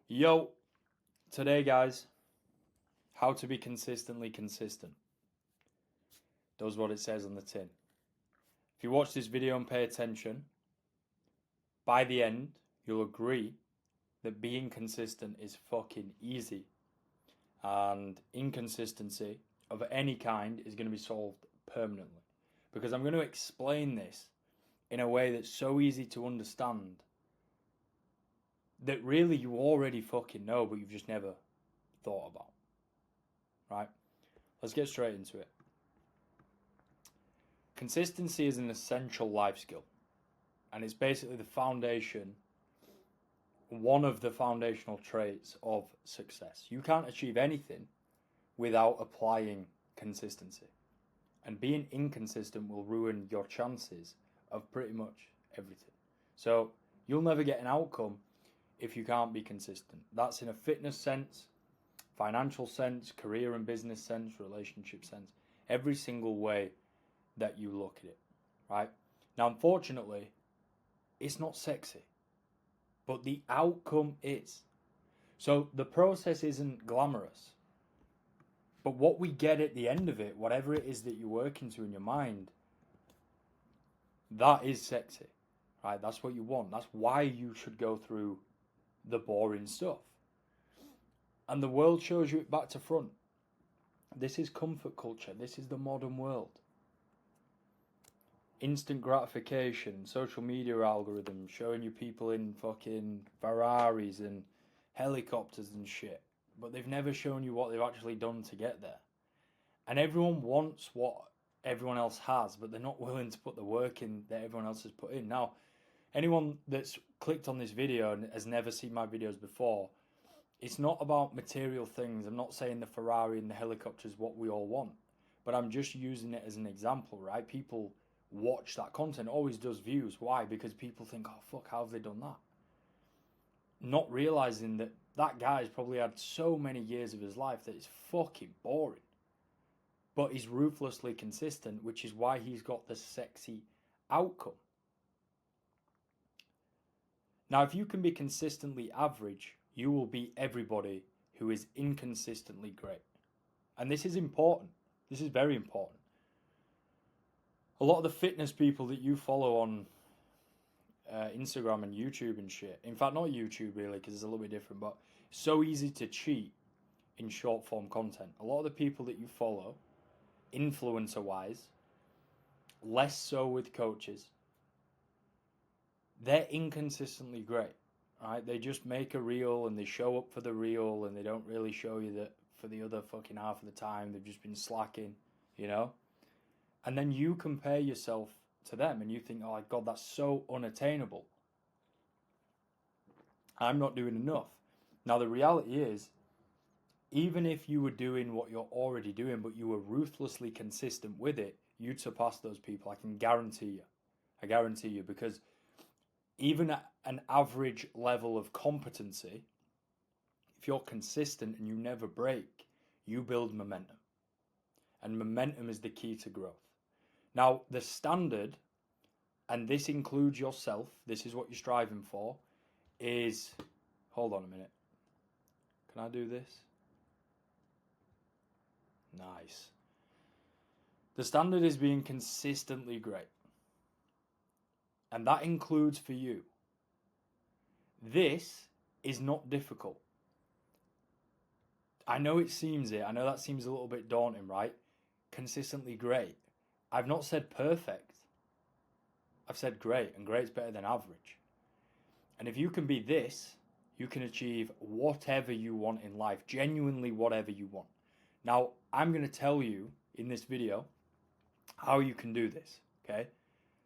Yo, today, guys, how to be consistently consistent. Does what it says on the tin. If you watch this video and pay attention, by the end, you'll agree that being consistent is fucking easy. And inconsistency of any kind is going to be solved permanently. Because I'm going to explain this in a way that's so easy to understand that really you already fucking know, but you've just never thought about. Right? Let's get straight into it. Consistency is an essential life skill, and it's basically the foundation, one of the foundational traits of success. You can't achieve anything without applying consistency, and being inconsistent will ruin your chances of pretty much everything. So you'll never get an outcome if you can't be consistent. That's in a fitness sense, financial sense, career and business sense, relationship sense, every single way that you look at it, right? Now, unfortunately, it's not sexy, but the outcome is. So the process isn't glamorous, but what we get at the end of it, whatever it is that you're working to in your mind, that is sexy, right? That's what you want. That's why you should go through the boring stuff. And the world shows you it back to front. This is comfort culture. This is the modern world. Instant gratification, social media algorithms showing you people in fucking Ferraris and helicopters and shit, but they've never shown you what they've actually done to get there. And everyone wants what everyone else has, but they're not willing to put the work in that everyone else has put in. Now, anyone that's clicked on this video and has never seen my videos before, it's not about material things. I'm not saying the Ferrari and the helicopter is what we all want, but I'm just using it as an example, right? People watch that content, always does views. Why? Because people think, oh fuck, how have they done that? Not realizing that that guy's probably had so many years of his life that it's fucking boring. But he's ruthlessly consistent, which is why he's got the sexy outcome. Now, if you can be consistently average, you will beat everybody who is inconsistently great. And this is important. This is very important. A lot of the fitness people that you follow on Instagram and YouTube and shit, in fact, not YouTube really, because it's a little bit different, but it's so easy to cheat in short form content. A lot of the people that you follow, influencer wise, less so with coaches, they're inconsistently great, right? They just make a reel and they show up for the reel and they don't really show you that for the other fucking half of the time they've just been slacking, you know? And then you compare yourself to them and you think, oh my God, that's so unattainable. I'm not doing enough. Now, the reality is, even if you were doing what you're already doing, but you were ruthlessly consistent with it, you'd surpass those people. I can guarantee you. I guarantee you, because even at an average level of competency, if you're consistent and you never break, you build momentum. And momentum is the key to growth. Now, the standard, and this includes yourself, this is what you're striving for, is, hold on a minute. Can I do this? Nice. The standard is being consistently great. And that includes for you. This is not difficult. I know it seems it. I know that seems a little bit daunting, right? Consistently great. I've not said perfect. I've said great, and great's better than average. And if you can be this, you can achieve whatever you want in life, genuinely whatever you want. Now, I'm going to tell you in this video how you can do this, okay?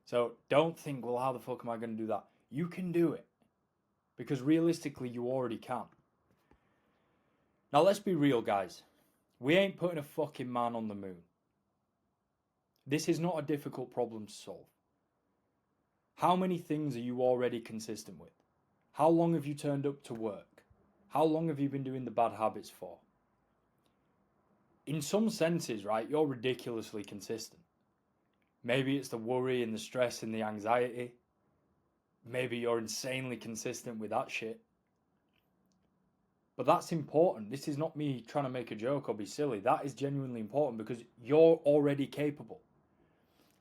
So don't think, well, how the fuck am I going to do that? You can do it, because realistically, you already can. Now, let's be real, guys. We ain't putting a fucking man on the moon. This is not a difficult problem to solve. How many things are you already consistent with? How long have you turned up to work? How long have you been doing the bad habits for? In some senses, right, you're ridiculously consistent. Maybe it's the worry and the stress and the anxiety. Maybe you're insanely consistent with that shit. But that's important. This is not me trying to make a joke or be silly. That is genuinely important because you're already capable.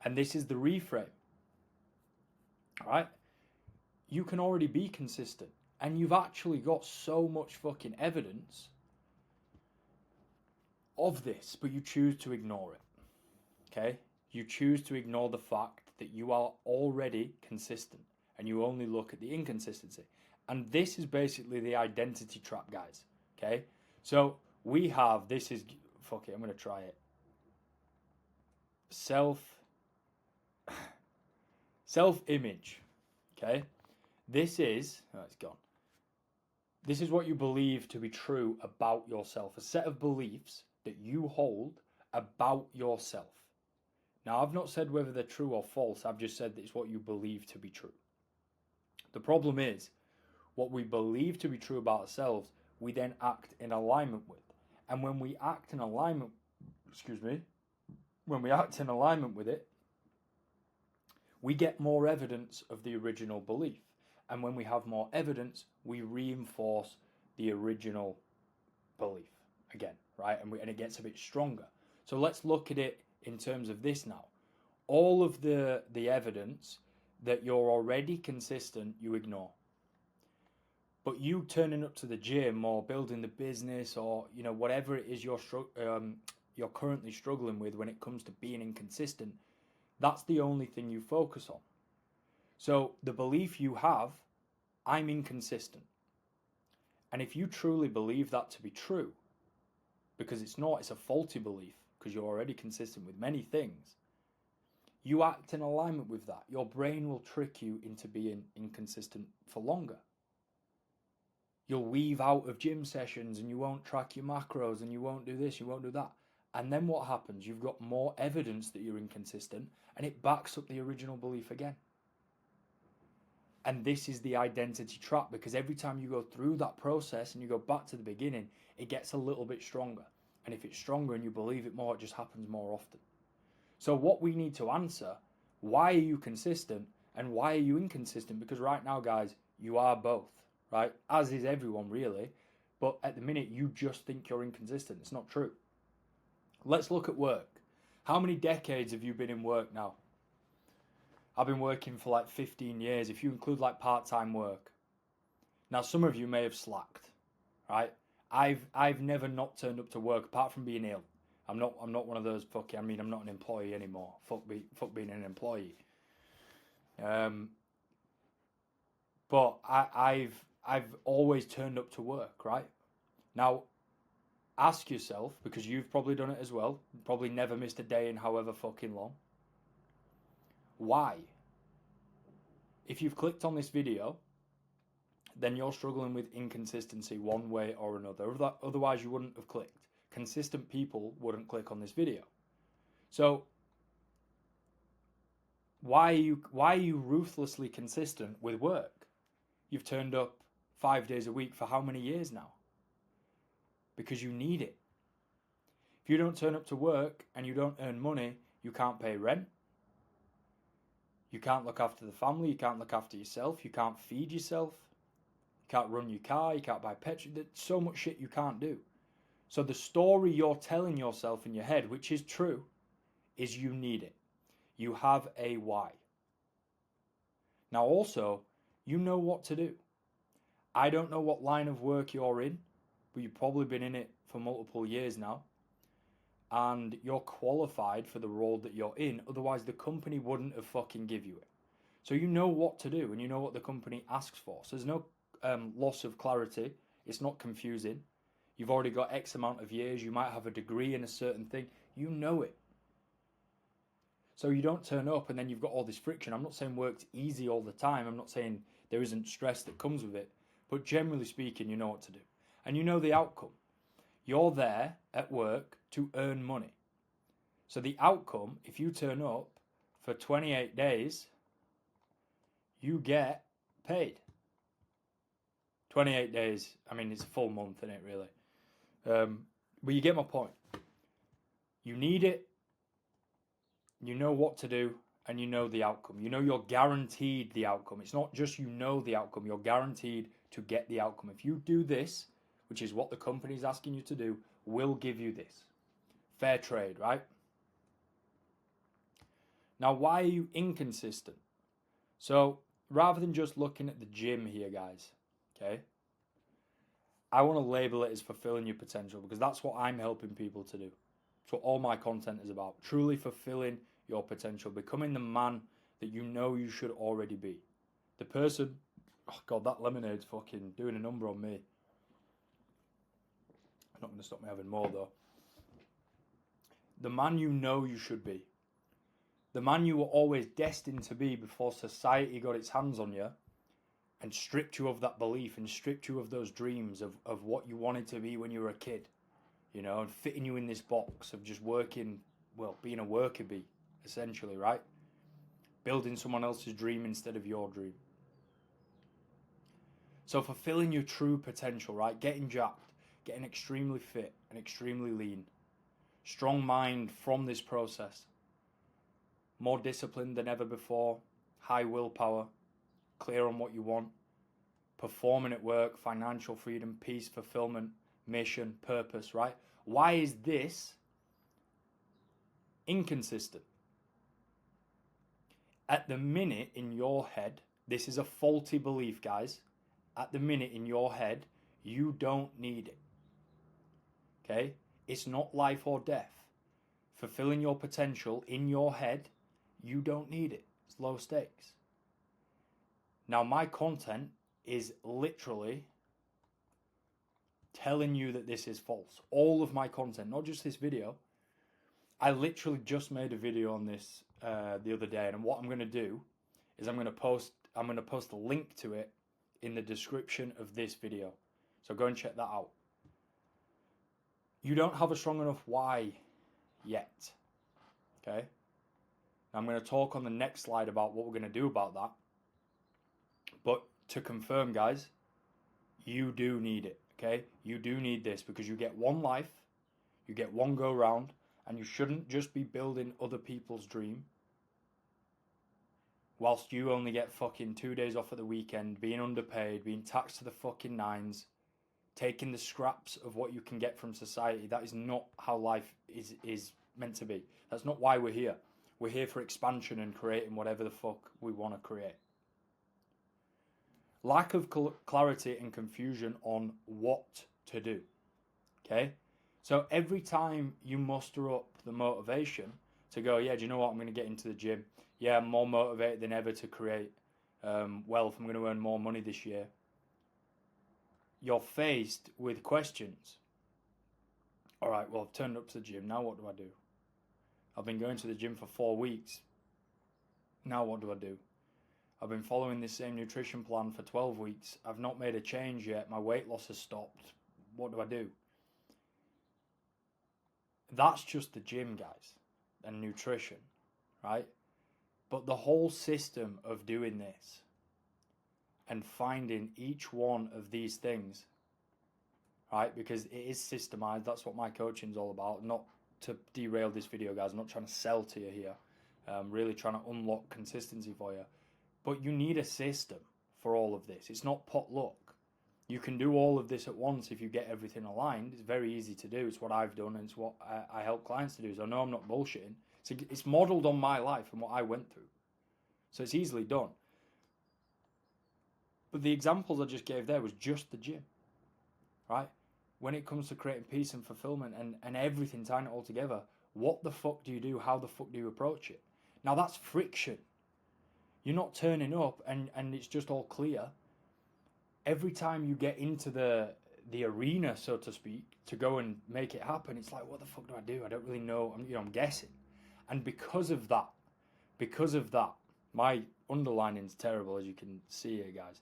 And this is the reframe. Right? You can already be consistent. And you've actually got so much fucking evidence of this, but you choose to ignore it. Okay? You choose to ignore the fact that you are already consistent and you only look at the inconsistency. And this is basically the identity trap, guys. Okay? So we have, this is, fuck it, I'm going to try it. Self-image. Okay? This is, oh, it's gone. This is what you believe to be true about yourself. A set of beliefs that you hold about yourself. Now, I've not said whether they're true or false. I've just said that it's what you believe to be true. The problem is, what we believe to be true about ourselves, we then act in alignment with. And when we act in alignment, when we act in alignment with it, we get more evidence of the original belief. And when we have more evidence, we reinforce the original belief again, right? And it gets a bit stronger. So let's look at it in terms of this now. All of the evidence that you're already consistent, you ignore. But you turning up to the gym or building the business or, you know, whatever it is you're currently struggling with when it comes to being inconsistent, that's the only thing you focus on. So the belief you have, I'm inconsistent. And if you truly believe that to be true, because it's not, it's a faulty belief, because you're already consistent with many things, you act in alignment with that. Your brain will trick you into being inconsistent for longer. You'll weave out of gym sessions and you won't track your macros and you won't do this, you won't do that. And then what happens? You've got more evidence that you're inconsistent and it backs up the original belief again. And this is the identity trap, because every time you go through that process and you go back to the beginning, it gets a little bit stronger. And if it's stronger and you believe it more, it just happens more often. So what we need to answer, why are you consistent and why are you inconsistent? Because right now, guys, you are both, right? As is everyone, really. But at the minute, you just think you're inconsistent. It's not true. Let's look at work. How many decades have you been in work now? I've been working for like 15 years, if you include like part-time work. Now, some of you may have slacked, right? I've never not turned up to work apart from being ill. I'm not one of those I'm not an employee anymore. Fuck being an employee. But I've always turned up to work, right? Now, ask yourself, because you've probably done it as well, probably never missed a day in however fucking long. Why? If you've clicked on this video, then you're struggling with inconsistency one way or another. Otherwise, you wouldn't have clicked. Consistent people wouldn't click on this video. So, why are you ruthlessly consistent with work? You've turned up 5 days a week for how many years now? Because you need it. If you don't turn up to work and you don't earn money, you can't pay rent. You can't look after the family. You can't look after yourself. You can't feed yourself. You can't run your car. You can't buy petrol. There's so much shit you can't do. So the story you're telling yourself in your head, which is true, is you need it. You have a why. Now also, you know what to do. I don't know what line of work you're in, but you've probably been in it for multiple years now. And you're qualified for the role that you're in. Otherwise, the company wouldn't have fucking give you it. So you know what to do and you know what the company asks for. So there's no loss of clarity. It's not confusing. You've already got X amount of years. You might have a degree in a certain thing. You know it. So you don't turn up and then you've got all this friction. I'm not saying work's easy all the time. I'm not saying there isn't stress that comes with it. But generally speaking, you know what to do. And you know the outcome. You're there at work to earn money. So the outcome, if you turn up for 28 days, you get paid. 28 days, I mean, it's a full month, isn't it, really? But you get my point. You need it, you know what to do, and you know the outcome. You know you're guaranteed the outcome. It's not just you know the outcome, you're guaranteed to get the outcome. If you do this, which is what the company is asking you to do, will give you this. Fair trade, right? Now, why are you inconsistent? So, rather than just looking at the gym here, guys, okay, I want to label it as fulfilling your potential, because that's what I'm helping people to do. It's what all my content is about. Truly fulfilling your potential, becoming the man that you know you should already be. The person, oh God, that lemonade's fucking doing a number on me. I'm not going to stop me having more though. The man you know you should be. The man you were always destined to be before society got its hands on you and stripped you of that belief and stripped you of those dreams of what you wanted to be when you were a kid. You know, and fitting you in this box of just working, well, being a worker bee, essentially, right? Building someone else's dream instead of your dream. So fulfilling your true potential, right? Getting jacked, getting extremely fit and extremely lean. Strong mind from this process. More disciplined than ever before. High willpower. Clear on what you want. Performing at work, financial freedom, peace, fulfillment, mission, purpose, right? Why is this inconsistent? At the minute in your head, this is a faulty belief, guys. At the minute in your head, you don't need it. Okay? It's not life or death. Fulfilling your potential in your head, you don't need it. It's low stakes. Now, my content is literally telling you that this is false. All of my content, not just this video. I literally just made a video on this the other day, and what I'm going to do is I'm going to post a link to it in the description of this video. So go and check that out. You don't have a strong enough why yet. Okay? Now I'm going to talk on the next slide about what we're going to do about that. But to confirm, guys, you do need it. Okay? You do need this, because you get one life, you get one go round, and you shouldn't just be building other people's dream whilst you only get fucking 2 days off at the weekend, being underpaid, being taxed to the fucking nines, taking the scraps of what you can get from society. That is not how life is meant to be. That's not why we're here. We're here for expansion and creating whatever the fuck we want to create. Lack of clarity and confusion on what to do. Okay? So every time you muster up the motivation to go, yeah, do you know what? I'm going to get into the gym. Yeah, I'm more motivated than ever to create wealth. I'm going to earn more money this year. You're faced with questions. All right, well, I've turned up to the gym. Now what do I do? I've been going to the gym for 4 weeks. Now what do I do? I've been following this same nutrition plan for 12 weeks. I've not made a change yet. My weight loss has stopped. What do I do? That's just the gym, guys, and nutrition, right? But the whole system of doing this and finding each one of these things, right? Because it is systemized. That's what my coaching is all about. Not to derail this video, guys. I'm not trying to sell to you here. I'm really trying to unlock consistency for you. But you need a system for all of this. It's not pot luck. You can do all of this at once if you get everything aligned. It's very easy to do. It's what I've done, and it's what I help clients to do. So no, I'm not bullshitting. It's modeled on my life and what I went through. So it's easily done. But the examples I just gave there was just the gym, right? When it comes to creating peace and fulfillment and everything, tying it all together, what the fuck do you do? How the fuck do you approach it? Now that's friction. You're not turning up and it's just all clear. Every time you get into the arena, so to speak, to go and make it happen, it's like, what the fuck do I do? I don't really know. I'm guessing. And because of that, my underlining's terrible, as you can see here, guys.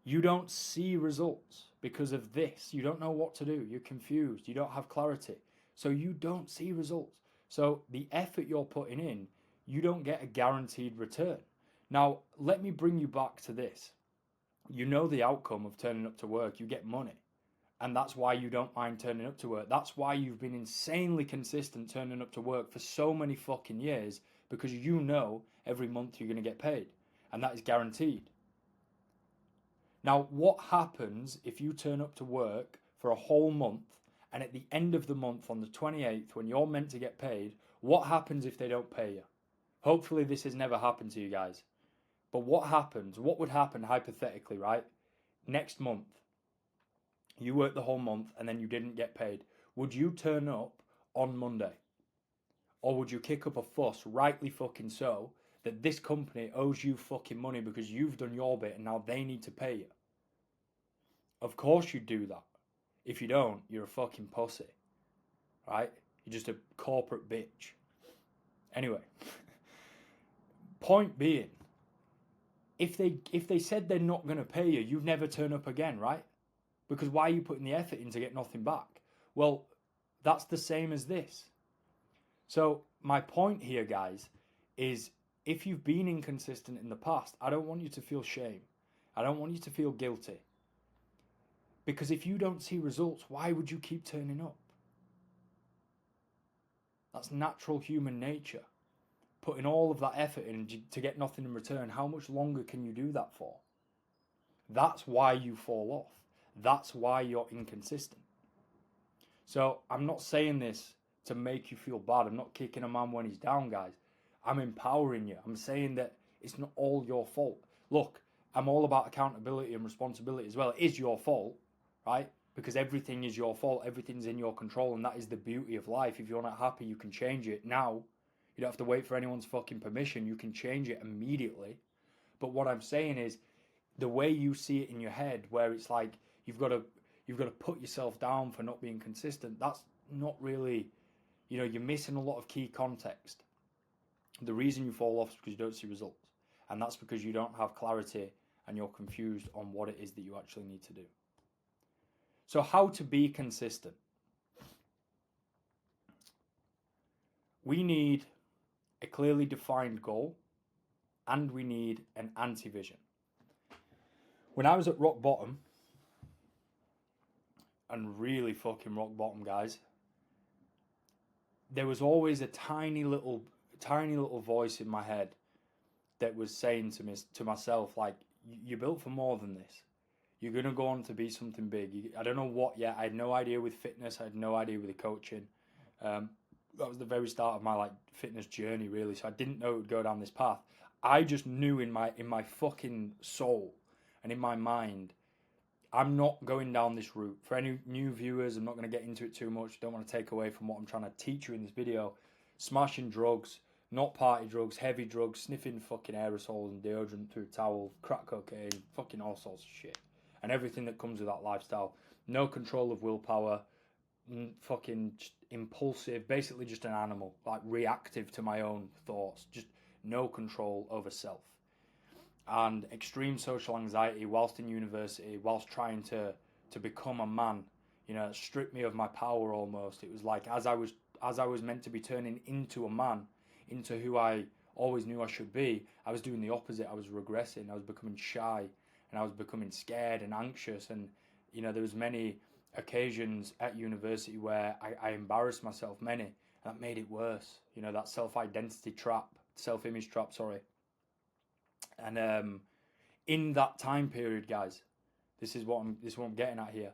You don't see results because of this. You don't know what to do. You're confused. You don't have clarity. So you don't see results. So the effort you're putting in, you don't get a guaranteed return. Now, let me bring you back to this. You know the outcome of turning up to work. You get money. And that's why you don't mind turning up to work. That's why you've been insanely consistent turning up to work for so many fucking years, because you know every month you're going to get paid. And that is guaranteed. Now, what happens if you turn up to work for a whole month and at the end of the month on the 28th, when you're meant to get paid, what happens if they don't pay you? Hopefully this has never happened to you guys. But what happens? What would happen hypothetically, right? Next month, you worked the whole month and then you didn't get paid. Would you turn up on Monday? Or would you kick up a fuss, rightly fucking so, that this company owes you fucking money because you've done your bit and now they need to pay you? Of course you'd do that. If you don't, you're a fucking pussy. Right? You're just a corporate bitch. Anyway. Point being, if they said they're not going to pay you, you'd never turn up again, right? Because why are you putting the effort in to get nothing back? Well, that's the same as this. So my point here, guys, is if you've been inconsistent in the past, I don't want you to feel shame. I don't want you to feel guilty. Because if you don't see results, why would you keep turning up? That's natural human nature. Putting all of that effort in to get nothing in return, how much longer can you do that for? That's why you fall off. That's why you're inconsistent. So I'm not saying this to make you feel bad. I'm not kicking a man when he's down, guys. I'm empowering you. I'm saying that it's not all your fault. Look, I'm all about accountability and responsibility as well. It is your fault, right? Because everything is your fault. Everything's in your control, and that is the beauty of life. If you're not happy, you can change it now. You don't have to wait for anyone's fucking permission. You can change it immediately. But what I'm saying is, the way you see it in your head, where it's like you've got to put yourself down for not being consistent, that's not really, you're missing a lot of key context. The reason you fall off is because you don't see results. And that's because you don't have clarity and you're confused on what it is that you actually need to do. So how to be consistent? We need a clearly defined goal and we need an anti-vision. When I was at rock bottom, and really fucking rock bottom, guys, there was always a tiny little voice in my head that was saying to myself, like, you're built for more than this. You're going to go on to be something big. I don't know what yet. I had no idea with fitness. I had no idea with the coaching. That was the very start of my fitness journey, really. So I didn't know it would go down this path. I just knew in my fucking soul and in my mind, I'm not going down this route. For any new viewers, I'm not going to get into it too much. Don't want to take away from what I'm trying to teach you in this video. Smashing drugs, not party drugs, heavy drugs, sniffing fucking aerosols and deodorant through a towel, crack cocaine, fucking all sorts of shit. And everything that comes with that lifestyle. No control of willpower, fucking impulsive, basically just an animal, reactive to my own thoughts. Just no control over self. And extreme social anxiety whilst in university, whilst trying to become a man, it stripped me of my power almost. It was like as I was meant to be turning into a man, into who I always knew I should be, I was doing the opposite. I was regressing. I was becoming shy, and I was becoming scared and anxious. And there was many occasions at university where I embarrassed myself, many, and that made it worse. That self-identity trap, self-image trap, sorry. And in that time period, guys, this is what I'm getting at here.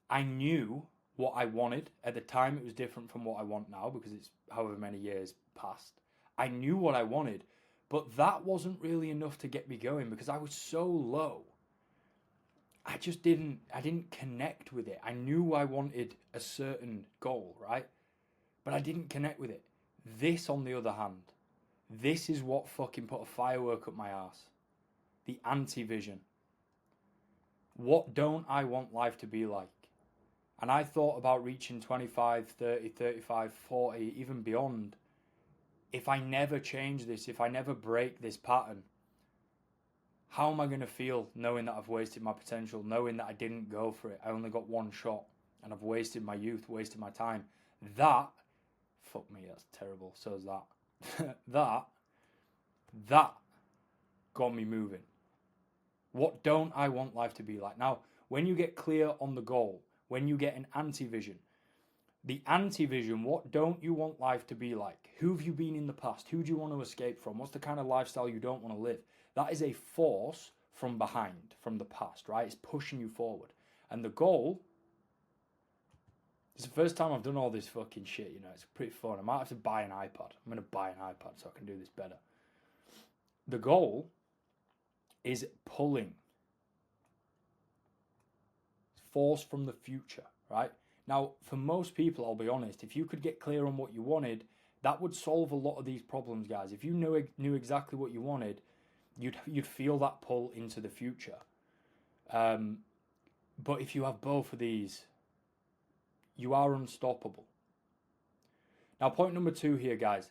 I knew what I wanted. At the time, it was different from what I want now because it's however many years past. I knew what I wanted, but that wasn't really enough to get me going because I was so low. I didn't connect with it. I knew I wanted a certain goal, right? But I didn't connect with it. This, on the other hand, this is what fucking put a firework up my ass. The anti-vision. What don't I want life to be like? And I thought about reaching 25, 30, 35, 40, even beyond. If I never change this, if I never break this pattern, how am I going to feel knowing that I've wasted my potential, knowing that I didn't go for it? I only got one shot and I've wasted my youth, wasted my time. That, fuck me, that's terrible. So is that. that got me moving. What don't I want life to be like? Now, when you get clear on the goal, when you get an anti-vision, the anti-vision, what don't you want life to be like? Who have you been in the past? Who do you want to escape from? What's the kind of lifestyle you don't want to live? That is a force from behind, from the past, right? It's pushing you forward. And the goal, it's the first time I've done all this fucking shit, you know, it's pretty fun. I might have to buy an iPad. I'm going to buy an iPad so I can do this better. The goal is pulling force from the future, right? Now, for most people, I'll be honest, if you could get clear on what you wanted, that would solve a lot of these problems, guys. If you knew exactly what you wanted, you'd feel that pull into the future. But if you have both of these, you are unstoppable. Now, point number 2 here, guys.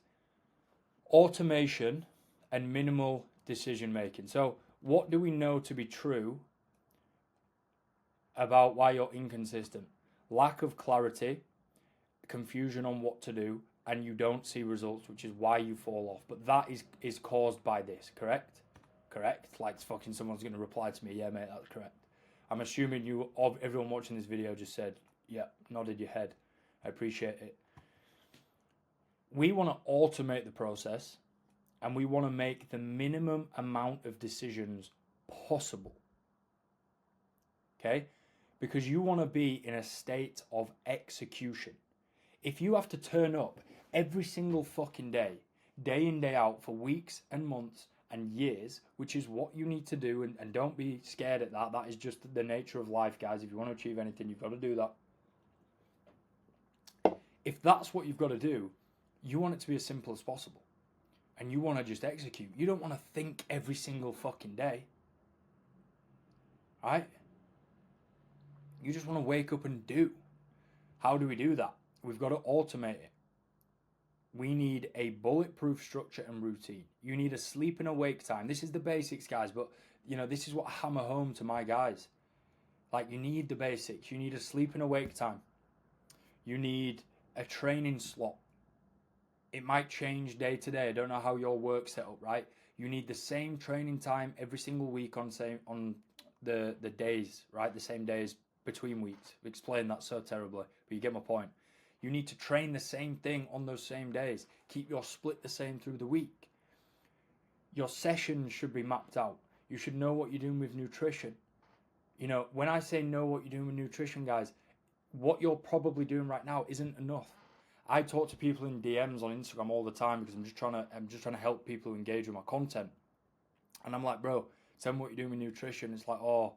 Automation and minimal decision making. So, what do we know to be true about why you're inconsistent? Lack of clarity, confusion on what to do, and you don't see results, which is why you fall off. But that is caused by this, correct? Correct? Like fucking someone's going to reply to me, yeah, mate, that's correct. I'm assuming everyone watching this video just said, yeah, nodded your head. I appreciate it. We want to automate the process, and we want to make the minimum amount of decisions possible. Okay? Because you want to be in a state of execution. If you have to turn up every single fucking day in, day out, for weeks and months and years, which is what you need to do, and don't be scared at that. That is just the nature of life, guys. If you want to achieve anything, you've got to do that. If that's what you've got to do, you want it to be as simple as possible. And you want to just execute. You don't want to think every single fucking day. Right? You just want to wake up and do. How do we do that? We've got to automate it. We need a bulletproof structure and routine. You need a sleep and awake time. This is the basics, guys, but you know, this is what I hammer home to my guys. Like, you need the basics. You need a sleep and awake time. You need a training slot. It might change day to day. I don't know how your work's set up, right? You need the same training time every single week on the days, right? The same days between weeks. I've explained that so terribly, but you get my point. You need to train the same thing on those same days. Keep your split the same through the week. Your sessions should be mapped out. You should know what you're doing with nutrition. You know, when I say know what you're doing with nutrition, guys, what you're probably doing right now isn't enough. I talk to people in DMs on Instagram all the time because I'm just trying to help people engage with my content. And I'm like, bro, tell me what you're doing with nutrition. It's like, oh,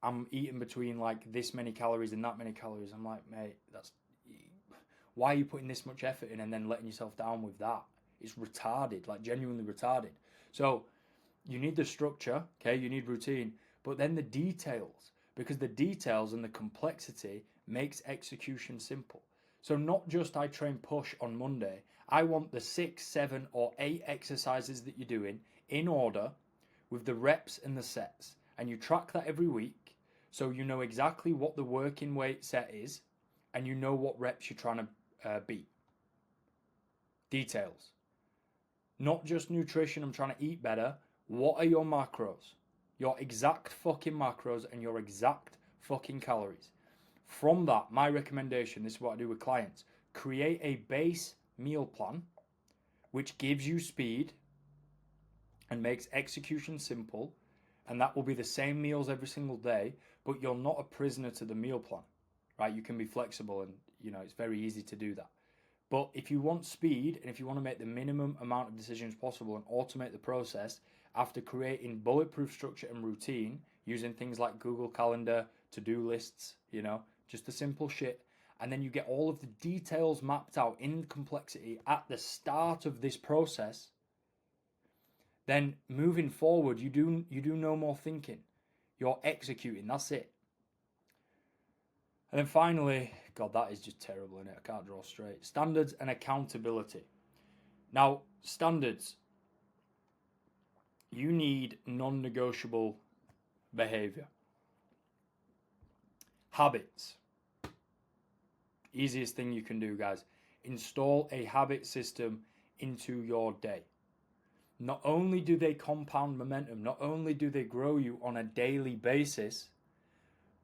I'm eating between like this many calories and that many calories. I'm like, mate, why are you putting this much effort in and then letting yourself down with that? It's retarded, like genuinely retarded. So you need the structure, okay? You need routine, but then the details, because the details and the complexity makes execution simple. So not just I train push on Monday. I want the 6, 7, or 8 exercises that you're doing in order with the reps and the sets. And you track that every week so you know exactly what the working weight set is and you know what reps you're trying to beat. Details. Not just nutrition, I'm trying to eat better. What are your macros? Your exact fucking macros and your exact fucking calories. From that, my recommendation, this is what I do with clients, create a base meal plan which gives you speed and makes execution simple, and that will be the same meals every single day, but you're not a prisoner to the meal plan, right? You can be flexible and, you know, it's very easy to do that. But if you want speed and if you want to make the minimum amount of decisions possible and automate the process, after creating bulletproof structure and routine, using things like Google Calendar, to-do lists, you know, just the simple shit, and then you get all of the details mapped out in complexity at the start of this process, then moving forward, you do no more thinking. You're executing, that's it. And then finally, God, that is just terrible, isn't it? I can't draw straight. Standards and accountability. Now, standards. You need non-negotiable behavior. Habits. Easiest thing you can do, guys. Install a habit system into your day. Not only do they compound momentum, not only do they grow you on a daily basis,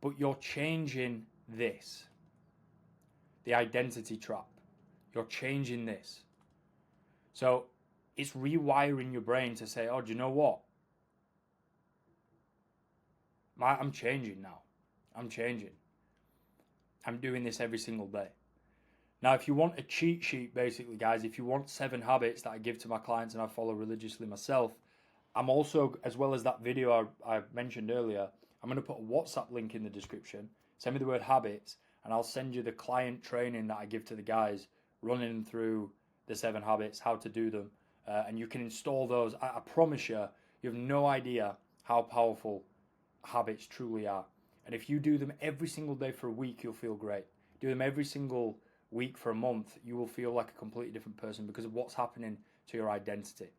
but you're changing this. The identity trap. You're changing this. So it's rewiring your brain to say, oh, do you know what? I'm changing now. I'm changing. I'm doing this every single day. Now, if you want a cheat sheet, basically, guys, if you want 7 habits that I give to my clients and I follow religiously myself, I'm also, as well as that video I mentioned earlier, I'm going to put a WhatsApp link in the description. Send me the word habits, and I'll send you the client training that I give to the guys, running through the 7 habits, how to do them. And you can install those. I promise you, you have no idea how powerful habits truly are. And if you do them every single day for a week, you'll feel great. Do them every single week for a month, you will feel like a completely different person because of what's happening to your identity.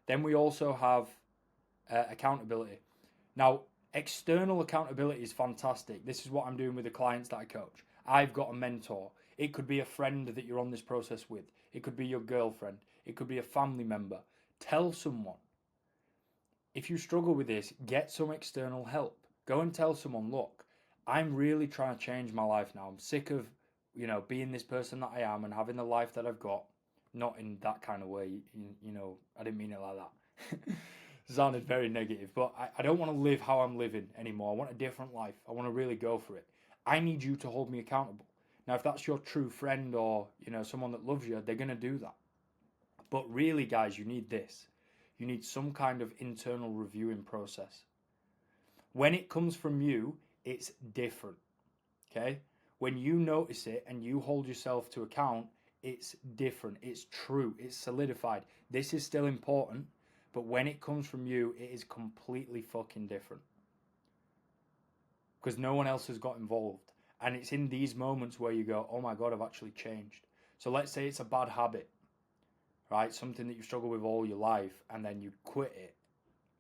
Then we also have accountability. Now, external accountability is fantastic. This is what I'm doing with the clients that I coach. I've got a mentor. It could be a friend that you're on this process with. It could be your girlfriend. It could be a family member. Tell someone. If you struggle with this, get some external help. Go and tell someone, look, I'm really trying to change my life now. I'm sick of, being this person that I am and having the life that I've got. Not in that kind of way, I didn't mean it like that. It sounded very negative, but I don't want to live how I'm living anymore. I want a different life. I want to really go for it. I need you to hold me accountable. Now, if that's your true friend or, someone that loves you, they're going to do that. But really, guys, you need this. You need some kind of internal reviewing process. When it comes from you, it's different. Okay? When you notice it and you hold yourself to account, it's different. It's true. It's solidified. This is still important, but when it comes from you, it is completely fucking different. Because no one else has got involved. And it's in these moments where you go, oh my God, I've actually changed. So let's say it's a bad habit, right? Something that you struggle with all your life, and then you quit it.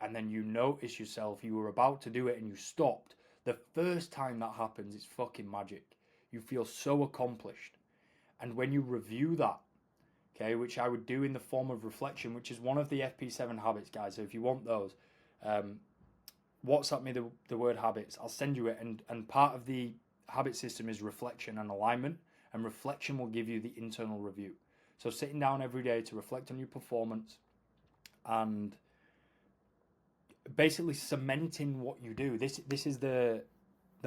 And then you notice yourself, you were about to do it and you stopped. The first time that happens, it's fucking magic. You feel so accomplished. And when you review that, okay, which I would do in the form of reflection, which is one of the FP7 habits, guys. So if you want those, WhatsApp me the word habits. I'll send you it. And part of the habit system is reflection and alignment. And reflection will give you the internal review. So sitting down every day to reflect on your performance and basically cementing what you do. This is the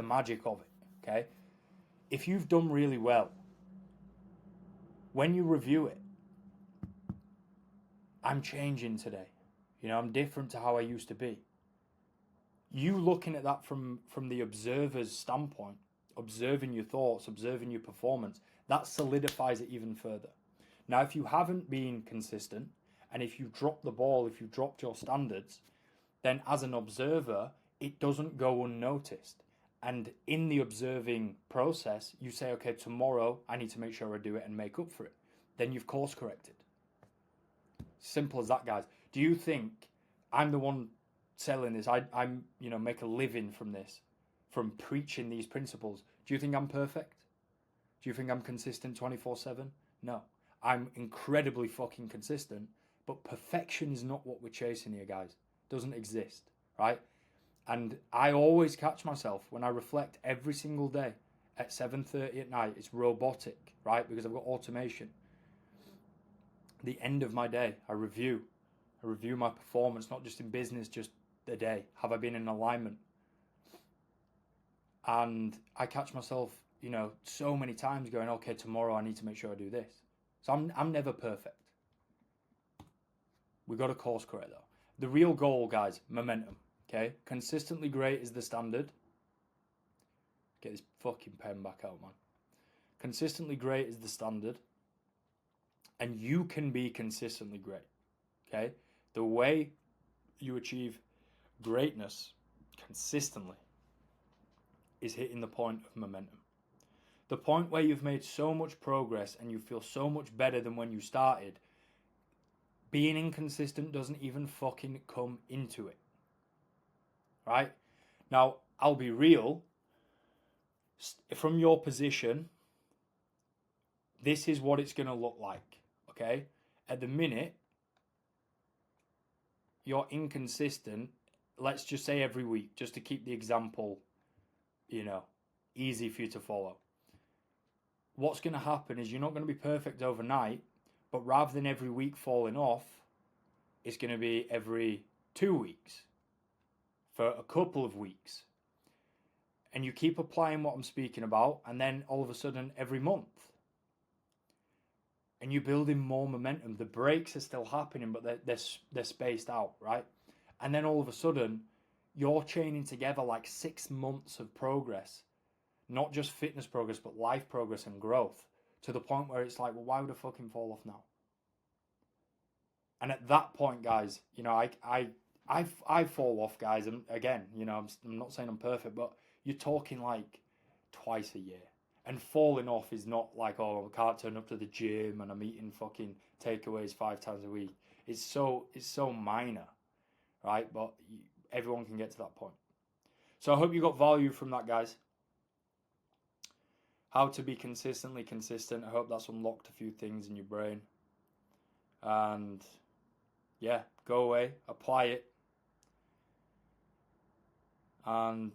magic of it, okay? If you've done really well, when you review it, I'm changing today. I'm different to how I used to be. You looking at that from the observer's standpoint, observing your thoughts, observing your performance, that solidifies it even further. Now, if you haven't been consistent, and if you drop the ball, if you dropped your standards, then as an observer, it doesn't go unnoticed. And in the observing process, you say, okay, tomorrow I need to make sure I do it and make up for it. Then you've course corrected. Simple as that, guys. Do you think I'm the one selling this? I'm make a living from this, from preaching these principles. Do you think I'm perfect? Do you think I'm consistent 24/7? No. I'm incredibly fucking consistent, but perfection is not what we're chasing here, guys. It doesn't exist, right? And I always catch myself when I reflect every single day at 7:30 at night. It's robotic, right? Because I've got automation. The end of my day, I review my performance, not just in business, just the day. Have I been in alignment? And I catch myself, so many times going, okay, tomorrow I need to make sure I do this. So I'm never perfect. We've got to course correct though. The real goal, guys, momentum. Okay, consistently great is the standard. Get this fucking pen back out, man. Consistently great is the standard. And you can be consistently great. Okay, the way you achieve greatness consistently is hitting the point of momentum. The point where you've made so much progress and you feel so much better than when you started. Being inconsistent doesn't even fucking come into it. Right? Now, I'll be real. From your position, this is what it's going to look like. Okay? At the minute, you're inconsistent, let's just say every week, just to keep the example, easy for you to follow. What's going to happen is you're not going to be perfect overnight, but rather than every week falling off, it's going to be every 2 weeks for a couple of weeks. And you keep applying what I'm speaking about, and then all of a sudden every month, and you're building more momentum. The breaks are still happening, but they're spaced out, right? And then all of a sudden, you're chaining together like 6 months of progress, not just fitness progress, but life progress and growth, to the point where it's like, well, why would I fucking fall off now? And at that point, guys, you know, I fall off, guys, and again, you know, I'm not saying I'm perfect, but you're talking like twice a year. And falling off is not like, oh, I can't turn up to the gym and I'm eating fucking takeaways 5 times a week. It's so minor, right? But everyone can get to that point. So I hope you got value from that, guys. How to be consistently consistent. I hope that's unlocked a few things in your brain. And yeah, go away, apply it, and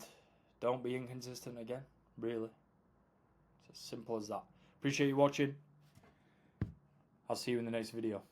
don't be inconsistent again, really. It's as simple as that. Appreciate you watching. I'll see you in the next video.